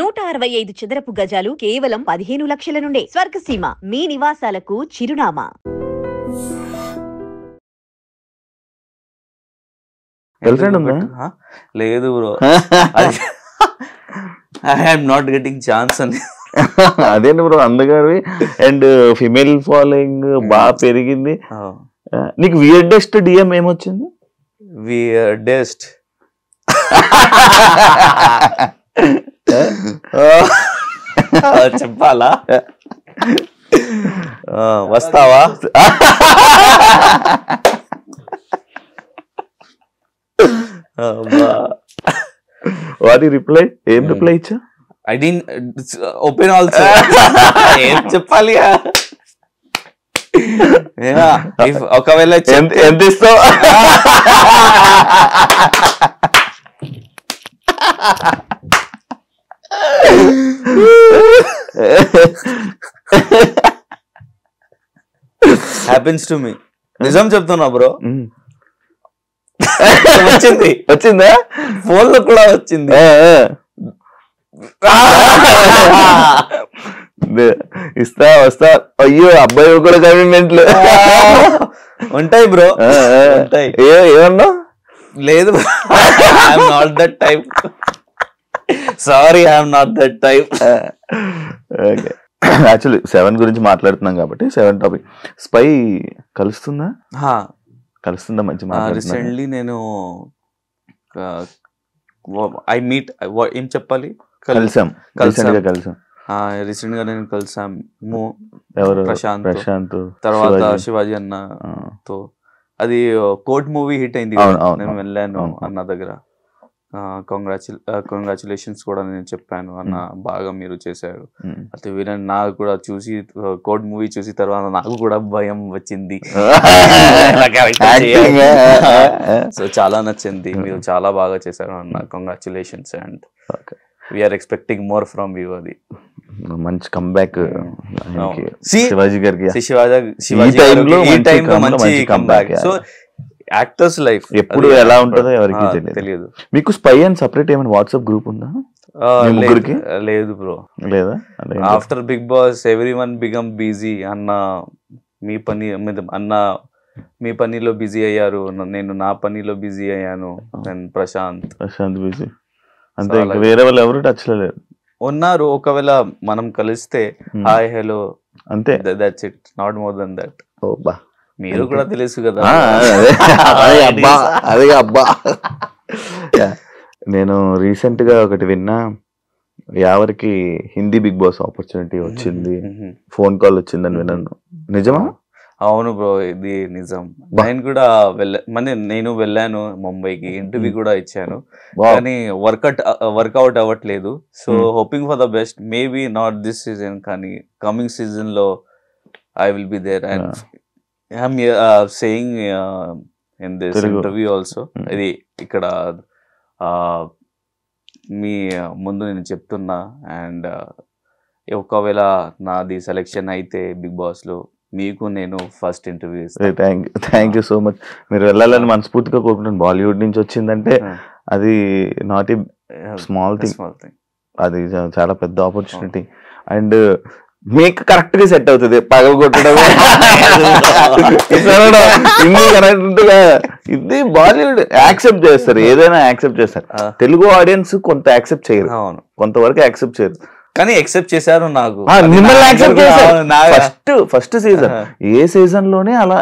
165 చదరపు గజాలు కేవలం 15 లక్షల నుండే. స్వర్గసీమ మీ నివాసాలకు చిరునామా. గర్ల్‌ఫ్రెండ్ ఉందా? లేదు bro. I am not getting chance అని. అదేంటి బ్రో అందగాడివి అండ్ ఫిమేల్ ఫాలోయింగ్ బాగా పెరిగింది. నీకు వియర్డెస్ట్ డిఎం ఏమొచ్చింది? వియర్డెస్ట్ చెప్పాలా? వస్తావా? What reply? ఏం రిప్లై ఇచ్చా? I didn't open also. ఏం చెప్పాలి? ఒకవేళ ఎంత ఇస్తావు? Happens to me. నిజం చెప్తున్నా బ్రో. వచ్చిందా? ఫోన్ లో కూడా వచ్చింది. ఇస్తా వస్తా. అయ్యో అబ్బాయి కూడా కమిట్మెంట్లు ఉంటాయి బ్రో. ఉంటాయి. ఏమన్నా? లేదు, I'm not that type. Sorry, I'm not that type. Okay, actually 7 గురించి మాట్లాడుతున్నాం కాబట్టి 7 టాపిక్. స్పై కలుస్తుందా? మంచి రీసెంట్లీ నేను ఐ మీట్ ఏం చెప్పాలి, కలిసాం. రీసెంట్ గా నేను కలిసాము. ఎవరు? ప్రశాంత్. తర్వాత శివాజీ అన్నతో. అది కోర్ట్ మూవీ హిట్ అయింది. నేను వెళ్ళాను అన్న దగ్గర. కంగ్రాచులేషన్స్ కూడా నేను చెప్పాను. అన్న బాగా మీరు చేశారు. అయితే వీళ్ళని నాకు కూడా చూసి కోడ్ మూవీ చూసి తర్వాత నాకు కూడా భయం వచ్చింది. సో చాలా నచ్చింది. మీరు చాలా బాగా చేశారు అన్న. Congratulations and we are expecting more from you. అది మంచి కంబ్యాక్ శివాజీ గారికి. మంచి కంబ్యాక్. సో యాక్టర్స్ లైఫ్ ఎప్పుడు ఎలా ఉంటుందో ఎవరికి తెలియదు. మీకు స్పై అండ్ సెపరేట్ ఏమైనా వాట్సాప్ గ్రూప్ ఉందా? లేదు బ్రో. లేదా? After big boss everyone become busy. అన్న మీ పని అన్న మీ పనిలో బిజీ అయ్యారు, నేను నా పనిలో బిజీ అయ్యాను. ప్రశాంత్ బిజీ అంతే. వేరే వాళ్ళు ఎవరు టచ్ లో లేరు. ఉన్నారు, ఒకవేళ మనం కలిస్తే హాయ్ హలో అంతే. That's it, not more than that. ఓబా, మీరు కూడా తెలుసు కదా. అదే అబ్బా. నేను రీసెంట్ గా ఒకటి విన్నా, యావరికి హిందీ బిగ్ బాస్ ఆపర్చునిటీ వచ్చింది, ఫోన్ కాల్ వచ్చిందని విన్నాను. నిజమా? అవును బ్రో, ఇది నిజం. నేను వెళ్ళాను ముంబైకి, ఇంటర్వ్యూ కూడా ఇచ్చాను. కానీ వర్కౌట్ అవ్వట్లేదు. So hoping for the best. Maybe not this season, కానీ కమింగ్ సీజన్ లో I will be there. And I'm saying in this interview also, ఇది ఇక్కడ మీ ముందు నేను చెప్తున్నా. అండ్ ఒకవేళ నాది సెలెక్షన్ అయితే బిగ్ బాస్ లో మీకు నేను ఫస్ట్ ఇంటర్వ్యూ ఇస్తాను. Thank you so much. మీరు వెళ్ళాలని మనస్ఫూర్తిగా కోరుకుంటాను. బాలీవుడ్ నుంచి వచ్చిందంటే అది నాట్ ఏ స్మాల్ థింగ్. అది చాలా పెద్ద ఆపర్చునిటీ. అండ్ మీకు కరెక్ట్ గా సెట్ అవుతుంది. పగలు కొట్టడం ఇది బాలీవుడ్ యాక్సెప్ట్ చేస్తారు, ఏదైనా యాక్సెప్ట్ చేస్తారు. తెలుగు ఆడియన్స్ కొంత యాక్సెప్ట్ చేయరు, కొంతవరకు యాక్సెప్ట్ చేయరు. కానీ యాక్సెప్ట్ చేశారు. నాకు మిమ్మల్ని యాక్సెప్ట్ చేశారు. ఫస్ట్ సీజన్ ఏ సీజన్ లోనే అలా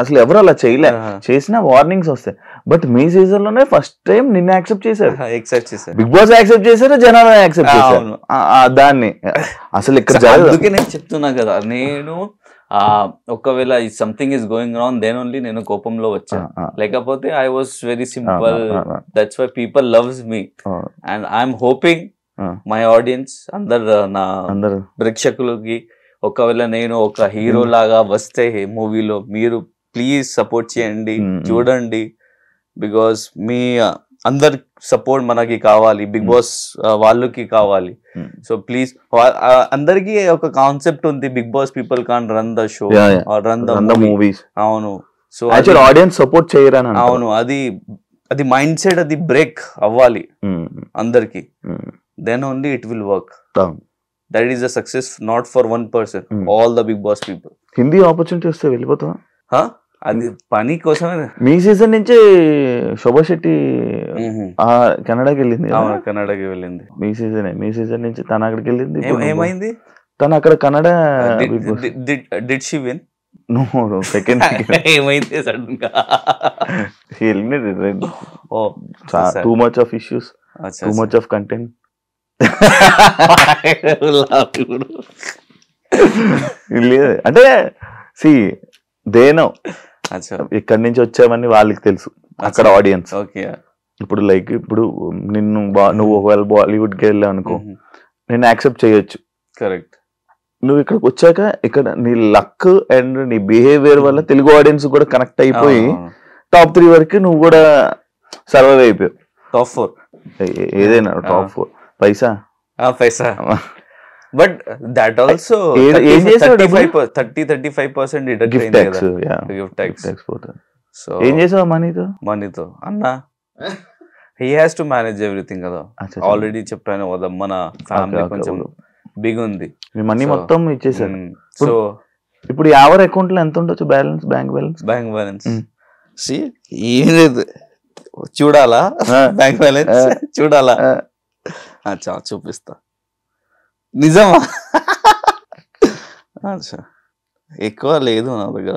అసలు ఎవరు అలా చేయలే. చేసినా వార్నింగ్స్ వస్తాయి. బట్ మీ సీజన్ లోనే ఫస్ట్ టైం నిన్ను యాక్సెప్ట్ చేశారు. బిగ్ బాస్ యాక్సెప్ట్ చేశారు, జనాలు యాక్సెప్ట్ చేశారు. దాన్ని అసలు ఇక్కడ అందుకే నేను చెప్తున్నా కదా, నేను ఒకవేళ something is going wrong then only నేను కోపంలో వచ్చాను. లేకపోతే I was very simple. That's why people loves me. And I'm hoping my audience అందరు ప్రేక్షకులకి, ఒకవేళ నేను ఒక హీరో లాగా వస్తే మూవీలో మీరు ప్లీజ్ సపోర్ట్ చేయండి, చూడండి. బికాస్ మీ అందరి సపోర్ట్ మనకి కావాలి, బిగ్ బాస్ వాళ్ళకి కావాలి. సో ప్లీజ్, అందరికి ఒక కాన్సెప్ట్ ఉంది, Bigg Boss people can run the show or run the movies. అవును. సో ఆడియన్స్ సపోర్ట్ చేయరని. అవును, అది మైండ్ సెట్ అది బ్రేక్ అవ్వాలి అందరికి. then only it will work. అవును. That is a success not for one person, all the big boss people. Hindi opportunity వస్తే వెళ్ళిపోతావా? అది పని కోసమే. మీ సీజన్ నుంచి శోభా శెట్టి కెనడాకి వెళ్ళింది. కన్నడకి వెళ్ళింది. మీ సీజన్ నుంచి తను అక్కడికి వెళ్ళింది. ఏమైంది? తను అక్కడ Kannada. Did she win? No, second. ఏమైంది సడన్ గా? Too much of issues, too much of content. లేదు అంటే సి దేనో ఇక్కడి నుంచి వచ్చామని వాళ్ళకి తెలుసు, అక్కడ ఆడియన్స్. ఇప్పుడు లైక్ ఇప్పుడు నువ్వు ఒకవేళ బాలీవుడ్కి వెళ్ళావు అనుకో, నేను యాక్సెప్ట్ చేయొచ్చు. కరెక్ట్. నువ్వు ఇక్కడికి వచ్చాక ఇక్కడ నీ లక్ అండ్ నీ బిహేవియర్ వల్ల తెలుగు ఆడియన్స్ కూడా కనెక్ట్ అయిపోయి టాప్ 3 వరకు నువ్వు కూడా సర్వైవ్ అయిపోయావు. టాప్ 4 ఏదైనా top 4 Paisa. But that also 30-35% deduct tax. So ఏం చేసావు మనీతో? అన్నా he has to manage everything కదా. ఆల్రెడీ చెప్పాను కదా, మన ఫ్యామిలీ కొంచెం బిగ్ ఉంది. మీ మనీ మొత్తం ఇచ్చేసారు. సో ఇప్పుడు ఎవరి అకౌంట్ లో ఎంత ఉండొచ్చు బ్యాలెన్స్? బ్యాంక్ బ్యాలెన్స్ ఏం లేదు, చూడాలా? బ్యాంక్ బ్యాలెన్స్ చూడాలా? చూపిస్తా. నిజమా? ఎక్కువ లేదు నా దగ్గర,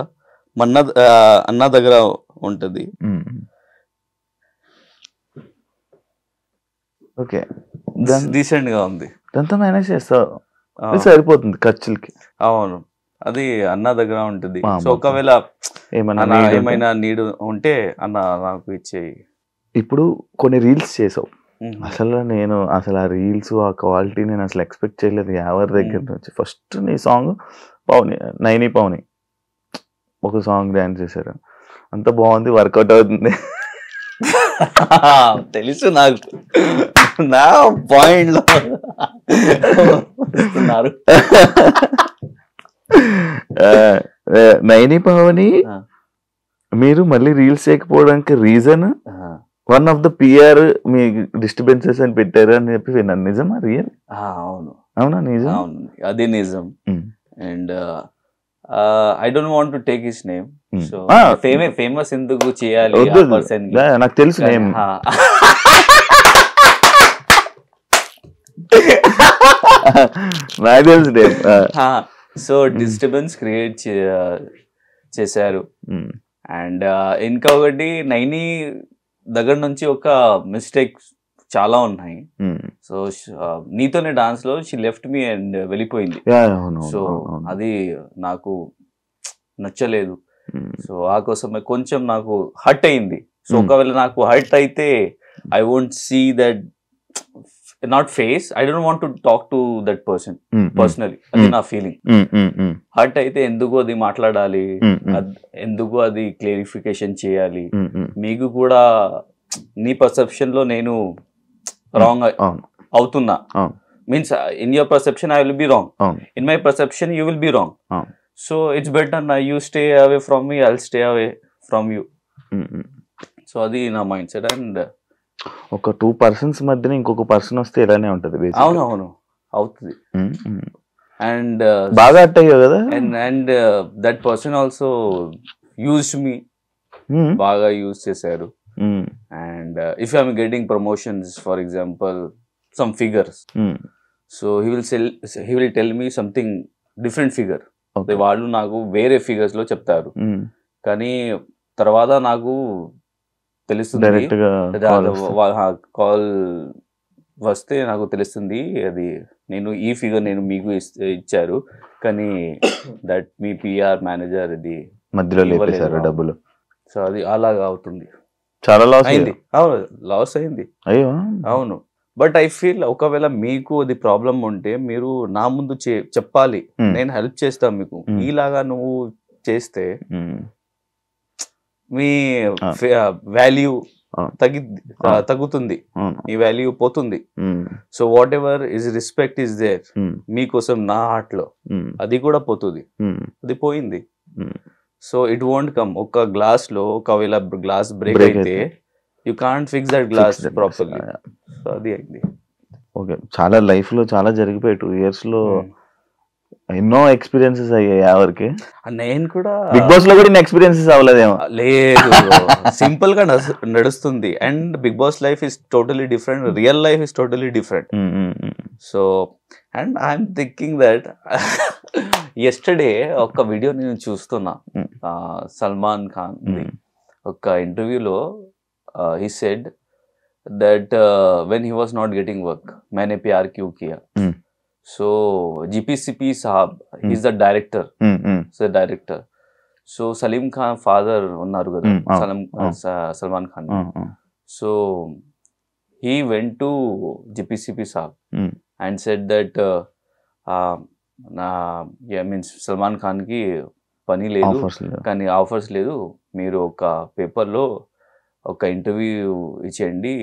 అన్న దగ్గర ఉంటది. ఓకే, డీసెంట్ గా ఉంది. దాంతో మేనేజ్ చేస్తావు, సరిపోతుంది ఖర్చులకి. అవును, అది అన్న దగ్గర ఉంటుంది. సో ఒకవేళ ఏమైనా నీడ్ ఉంటే అన్న నాకు ఇచ్చేయి. ఇప్పుడు కొన్ని రీల్స్ చేసావు, అసలు ఆ రీల్స్ ఆ క్వాలిటీ నేను అసలు ఎక్స్పెక్ట్ చేయలేదు ఎవరి దగ్గర నుంచి. ఫస్ట్ నీ సాంగ్ నైని పవని ఒక సాంగ్ డాన్స్ చేశారు, అంత బాగుంది, వర్కౌట్ అవుతుంది. తెలుసు నాకు, నా పాయింట్ లో నైని పవని మీరు మళ్ళీ రీల్స్ చేయకపోవడానికి reason one of the PR మీ డిస్టర్బెన్సెస్ అని పెట్టారు అని చెప్పి విన్నాను. నిజమా? రియల్? అవునా? నిజం, అది నిజం. And I don't want to take his name. So famous ఎందుకు చేయాలి ఆ పర్సన్? నాకు తెలుసు నేమ్. నాకు తెలుసు నేమ్. సో డిస్టర్బెన్స్ క్రియేట్ చేశారు. అండ్ ఇంకొకటి నైని దగ్గర నుంచి ఒక మిస్టేక్స్ చాలా ఉన్నాయి. సో నీతోనే డాన్స్ లో షీ లెఫ్ట్ మీ అండ్ వెళ్ళిపోయింది. సో అది నాకు నచ్చలేదు. సో ఆ కోసమే కొంచెం నాకు హర్ట్ అయింది. సో ఒకవేళ నాకు హర్ట్ అయితే I won't see that, not face, I don't want to talk to that person personally. అది నా ఫీలింగ్. హర్ట్ అయితే ఎందుకు అది మాట్లాడాలి, ఎందుకు అది క్లారిఫికేషన్ చేయాలి? మీకు కూడా నీ పర్సెప్షన్ లో నేను రాంగ్ అవుతున్నా, means in your perception I will be wrong, in my perception you will be wrong. So it's better నా you stay away from me, I will stay away from you. So అది నా mind set. And ఒక 2 persons మధ్యన ఇంకొక person వస్తే ఇలానే ఉంటది. అవునవును, అవుతుంది. అండ్ బాగా హర్ట్ అయ్యావు కదా. And that person also used me, బాగా యూజ్ చేశారు. And if I'm getting promotions, for example, some figures, so he will tell me something different figure. వాళ్ళు నాకు వేరే ఫిగర్స్ లో చెప్తారు, కానీ తర్వాత నాకు తెలుస్తుంది, కాల్ వస్తే నాకు తెలుస్తుంది అది నేను ఈ ఫిగర్ నేను మీకు ఇచ్చారు, కానీ దట్ మీ పిఆర్ మేనేజర్ ఇది మధ్యలో లేపేశారు డబ్బులు. సో అది అలాగా అవుతుంది. చాలా లాస్ అయింది. అవును, లాస్ అయింది. అయ్యో అవును. బట్ ఐ ఫీల్ ఒకవేళ మీకు అది ప్రాబ్లం ఉంటే మీరు నా ముందు చెప్పాలి, నేను హెల్ప్ చేస్తాను మీకు. ఈలాగా నువ్వు చేస్తే మీ వాల్యూ తగ్గుతుంది, మీ వాల్యూ పోతుంది. So whatever is respect is there మీకోసం నా హార్ట్ లో, అది కూడా పోతుంది. అది పోయింది. So it won't come. ఒక గ్లాస్ లో ఒకవేళ గ్లాస్ బ్రేక్ అయితే you can't fix that glass properly. So అది అయింది. ఓకే, చాలా లైఫ్ లో చాలా జరిగిపోయాయి 2 years లో, ఎన్నో ఎక్స్పీరియన్సెస్ అయ్యాయి ఎవరికి. నేను కూడా బిగ్ బాస్ లో కూడా ఇన్ని ఎక్స్పీరియన్సెస్ అవ్వలేదేమో. లేదు, సింపుల్ గా నడుస్తుంది. And big boss life is totally different, real life is totally different. So and I'm thinking that yesterday ఒక వీడియో నేను చూస్తున్నా, సల్మాన్ ఖాన్ ఒక ఇంటర్వ్యూలో he said that when he was not getting work, मैंने प्यार क्यों किया. So GPCP साहब, he's the director, so Salim Khan father unnaru kada, Salman Khan. So he went to GPCP साहब and said that means Salman Khan ki పని లేదు కానీ offers లేదు, మీరు ఒక పేపర్లో ఒక ఇంటర్వ్యూ ఇచ్చేయండి,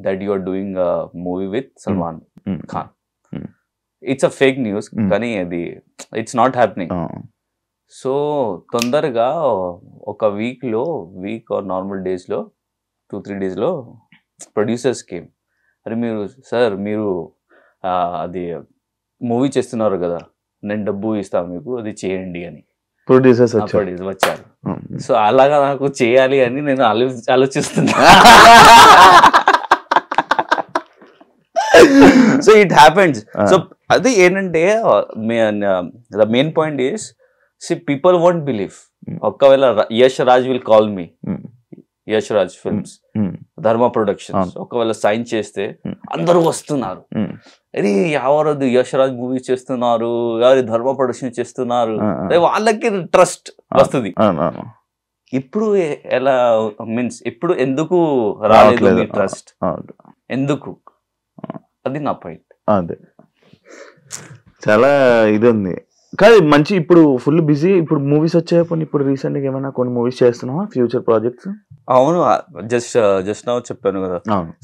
that you are doing movie with Salman Khan. It's a fake news, కానీ అది ఇట్స్ నాట్ హ్యాపెనింగ్. సో తొందరగా ఒక వీక్ ఆర్ నార్మల్ డేస్లో 2-3 days ప్రొడ్యూసర్స్ కేమ్, అరే మీరు సార్ మీరు అది మూవీ చేస్తున్నారు కదా, నేను డబ్బు ఇస్తాను మీకు, అది చేయండి అని ప్రొడ్యూసర్స్ వచ్చారు. సో అలాగా నాకు చేయాలి అని నేను ఆలోచిస్తున్నా. So it happens. సో అది ఏంటంటే the main point is, see people won't believe. ఒకవేళ Yash Raj will call me, Yash Raj Films, Dharma Productions ఒకవేళ సైన్ చేస్తే అందరూ వస్తున్నారు, అది ఎవరది యష్ రాజ్ మూవీ చేస్తున్నారు, ఎవరి ధర్మ ప్రొడక్షన్ చేస్తున్నారు, వాళ్ళకి ట్రస్ట్ వస్తుంది. ఇప్పుడు ఎలా మీన్స్ ఇప్పుడు ఎందుకు రాలేదు మీ ట్రస్ట్, ఎందుకు? అది నా పాయింట్. అదే చాలా ఇది ఉంది. కాదు మంచి, ఇప్పుడు ఫుల్ బిజీ, ఇప్పుడు మూవీస్ వచ్చాయి. ఇప్పుడు రీసెంట్ గా ఏమైనా కొన్ని మూవీస్ చేస్తున్నావా, ఫ్యూచర్ ప్రాజెక్ట్స్? అవును, జస్ట్ నౌ చెప్పాను కదా.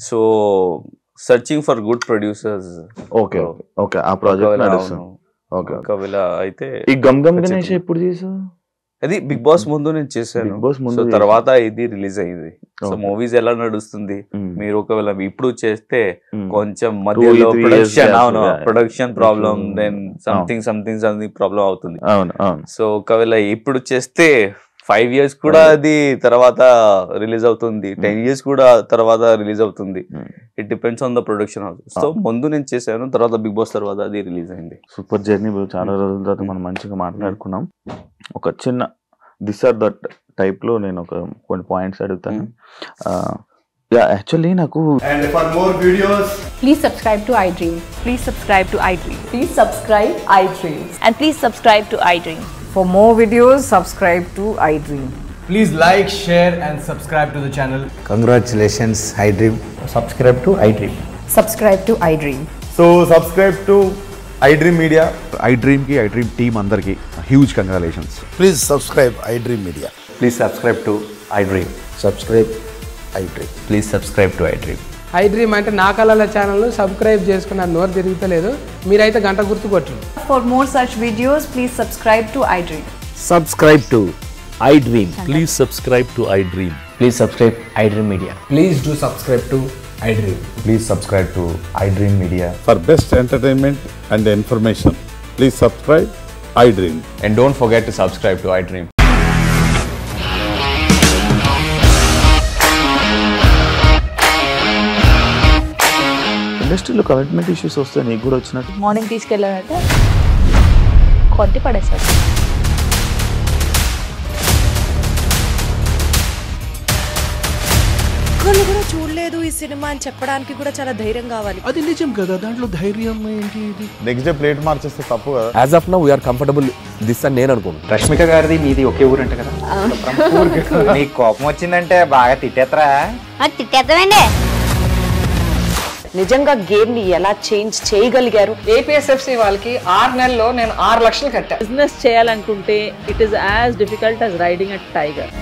So searching for good producers. Okay okay, ఆ ప్రాజెక్ట్ నడుస్తుంది. ఓకే, ఒకవేళ అయితే ఈ గమ్ గమ్ గణేష్ ఎప్పుడు చేసావు? అది బిగ్ బాస్ ముందు నేను చేశాను, తర్వాత ఇది రిలీజ్ అయింది. సో మూవీస్ ఎలా నడుస్తుంది, మీరు ఒకవేళ ఇప్పుడు చేస్తే కొంచెం మధ్యలో production problem, then something problem అవుతుంది. సో ఒకవేళ ఇప్పుడు చేస్తే 5 years కూడా అది తర్వాత రిలీజ్ అవుతుంది, 10 years కూడా తర్వాత రిలీజ్ అవుతుంది. It depends on the production house. So ముందు నేను చేశాను, తర్వాత బిగ్ బాస్ తర్వాత అది రిలీజ్ అయింది. Super journey. చాలా రోజుల తర్వాత మనం మంచిగా మాట్లాడుకున్నాం. ఒక చిన్న దిస్ ఆర్ దట్ టైప్ లో నేను కొన్ని పాయింట్స్ అడుగుతాను. యాక్చువల్లీ నాకు And for more videos, please subscribe to iDream. Please subscribe to iDream. Please subscribe iDream. And please subscribe to iDream. For more videos, subscribe to iDream. please like, share and subscribe to the channel. Congratulations, iDream. Subscribe to iDream. Subscribe to iDream. So subscribe to iDream Media. iDream ki iDream team andarki huge congratulations. Please subscribe iDream Media. Please subscribe to iDream. Subscribe iDream. Please subscribe to iDream. iDream అంటే నా కళల ఛానల్ను subscribe చేసుకున్న నోరు తిరుగుతలేదు, మీరైతే గంట గుర్తు కొట్టండి. For more such videos, please subscribe to iDream. Subscribe to iDream. Please subscribe to iDream. Please subscribe iDream Media. Please do subscribe to iDream. Please subscribe to iDream Media. For best entertainment and information, please subscribe iDream. And don't forget to subscribe to iDream. ఇండస్ట్రీలో commitment issues వస్తే నీకు కూడా వచ్చినట్టు? Morning తీసుకెళ్ళాలంటే కొట్టి పడేసాడు. ఒక్కళ్ళు కూడా చూడలేదు ఈ సినిమా అని చెప్పడానికి కూడా చాలా ధైర్యం కావాలి. అది నిజం కదా, దాంట్లో ధైర్యం ఏంటి? ఇది నెక్స్ట్ డే ప్లేట్ మార్చేస్తే తప్పు కదా. As of now we are comfortable this అని నేను అనుకుంటున్నాను. రష్మిక గారిది మీది ఒకే ఊరంట కదా? నీకు కోపం వచ్చిందంటే బాగా తిట్టేత్తరా? తిట్టేద్దామండి. నిజంగా గేమ్ ని ఎలా చేంజ్ చేయగలిగారు? ఏపీఎస్ఎఫ్సి వాళ్ళకి 6 నెలల్లో నేను 6 లక్షలు కట్టా. బిజినెస్ చేయాలనుకుంటే it is as difficult as riding a tiger.